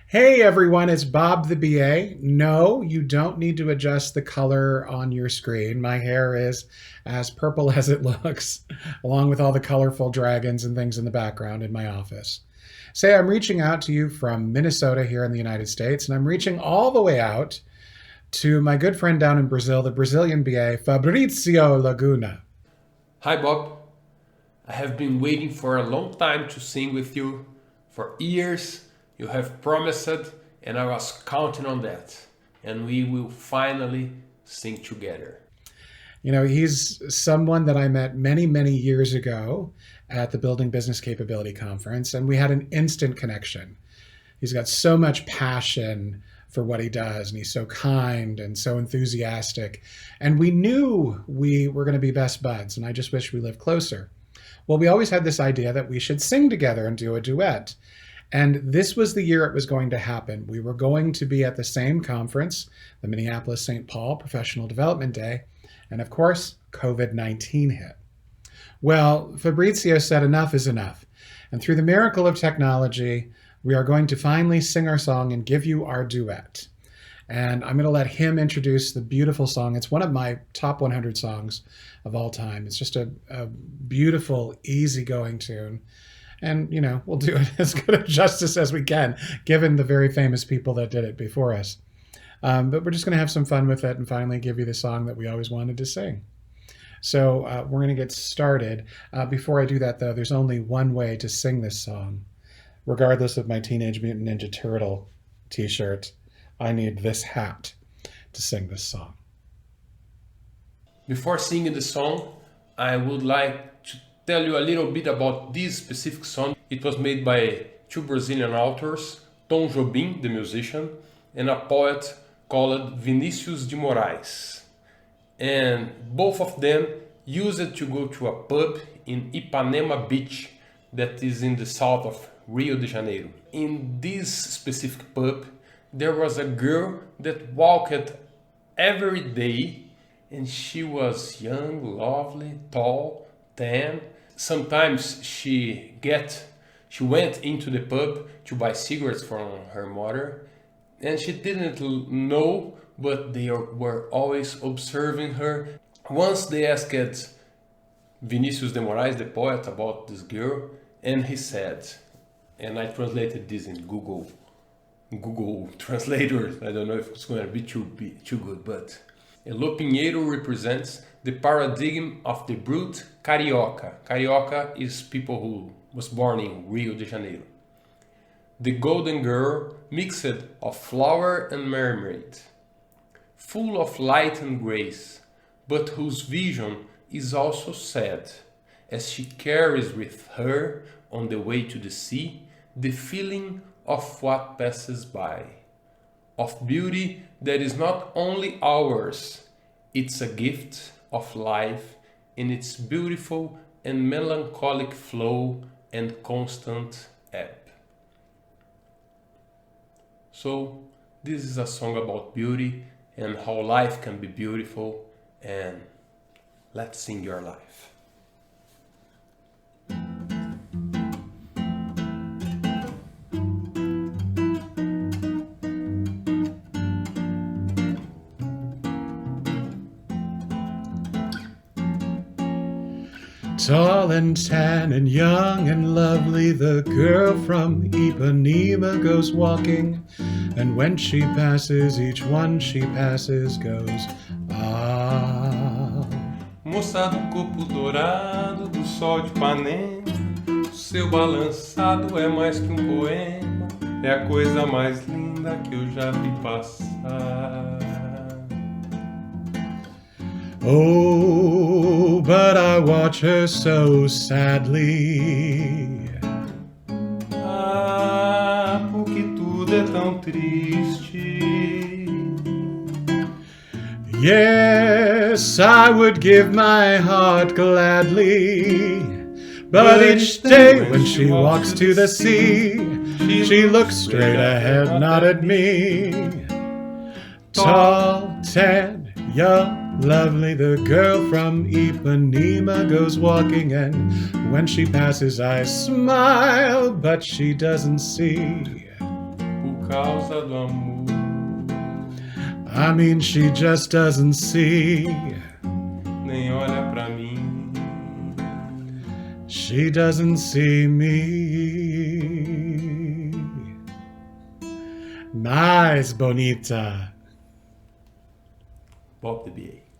Hey everyone, it's Bob the BA. No, you don't need to adjust the color on your screen. My hair is as purple as it looks, along with all the colorful dragons and things in the background in my office. Say, I'm reaching out to you from Minnesota here in the United States, and I'm reaching all the way out to my good friend down in Brazil, the Brazilian BA, Fabrizio Laguna. Hi Bob, I have been waiting for a long time to sing with you. For years you have promised and I was counting on that. And we will finally sing together. He's someone that I met many, many years ago at the Building Business Capability Conference, and we had an instant connection. He's got so much passion for what he does, and he's so kind and so enthusiastic. And we knew we were going to be best buds, and I just wish we lived closer. Well, we always had this idea that we should sing together and do a duet. And this was the year it was going to happen. We were going to be at the same conference, the Minneapolis St. Paul Professional Development Day, and of course, COVID-19 hit. Well, Fabrizio said enough is enough. And through the miracle of technology, we are going to finally sing our song and give you our duet. And I'm going to let him introduce the beautiful song. It's one of my top 100 songs of all time. It's just a beautiful, easygoing tune. And, we'll do it as good a justice as we can, given the very famous people that did it before us. But we're just going to have some fun with it and finally give you the song that we always wanted to sing. So we're going to get started. Before I do that, though, there's only one way to sing this song. Regardless of my Teenage Mutant Ninja Turtle t-shirt, I need this hat to sing this song. Before singing the song, I would like to tell you a little bit about this specific song. It was made by two Brazilian authors, Tom Jobim, the musician, and a poet called Vinícius de Moraes. And both of them used it to go to a pub in Ipanema Beach that is in the south of Rio de Janeiro. In this specific pub, there was a girl that walked every day, and she was young, lovely, tall, tan. Sometimes she went into the pub to buy cigarettes from her mother, and she didn't know, but they were always observing her. Once they asked Vinícius de Moraes, the poet, about this girl, and he said, and I translated this in Google Translator. I don't know if it's going to be too good, but El Pinheiro represents the paradigm of the brute carioca. Carioca is people who was born in Rio de Janeiro. The golden girl mixed of flower and mermaid, full of light and grace, but whose vision is also sad, as she carries with her on the way to the sea the feeling of what passes by, of beauty that is not only ours, it's a gift of life in its beautiful and melancholic flow and constant ebb. So this is a song about beauty and how life can be beautiful, and let's sing your life. Tall and tan and young and lovely, the girl from Ipanema goes walking, and when she passes, each one she passes goes, ah. Moça do corpo dourado do sol de Ipanema, o seu balançado é mais que poema, é a coisa mais linda que eu já vi passar. Oh, but I watch her so sadly. Ah, porque tudo é tão triste. Yes, I would give my heart gladly, but each day when she walks to the sea, she looks straight ahead, not at me. Tall, tan, young, lovely, the girl from Ipanema goes walking, and when she passes I smile, but she doesn't see. O causa do amor. I mean, she just doesn't see. Nem olha pra mim. She doesn't see me. Nice, bonita. Bob the BA.